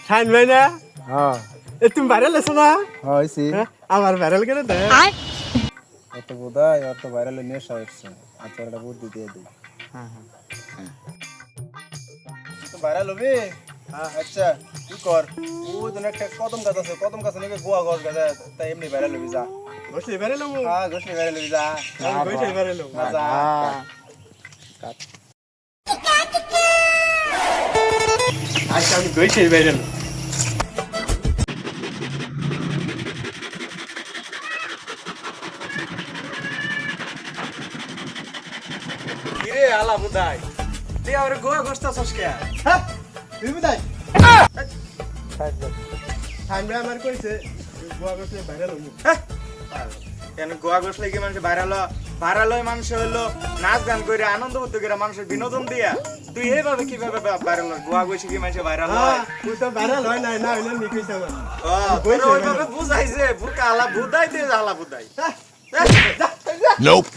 খান ভাই না হ্যাঁ তুমি ভাইরাল আছো না হয়েছি আমার ভাইরাল করে দে অত বোধহয় অত ভাইরালে নেশা হচ্ছে আচ্ছা একটা বুদ্ধি দিয়ে দিই তো ভাইরাল হবে আচ্ছা কি কর ওই তো একটা কদম গাছ আছে কদম গাছ নাকি গোয়া গাছ গাছ তাই এমনি ভাইরাল হবি যা বসলে ভাইরাল হবো হ্যাঁ গোসলি ভাইরাল হবি যা বসলে ভাইরাল হবো যা আজকে আমি বসলে ভাইরাল কিরে আলা বুদাই তুই আর গোয়া গোস্তাছস কে হ্যাঁ তুমি তাই খান ভাই আমার কইছে গোয়া বসলে ভাইরাল হবো কেন গোয়া গোসলে কি মানুষ ভাইরাল হয় মানুষ হলো নাচ গান করে আনন্দ করতে করে মানুষের বিনোদন দিয়া তুই এইভাবে কিভাবে ভাইরাল হয় গোয়া গোসে কি মানুষ ভাইরাল হয় তুই তো ভাইরাল হয় না না হইলে নি কইছ আমার ওইভাবে বুঝাইছে বুকা আলা বুদাই দে আলা বুদাই যা Nope.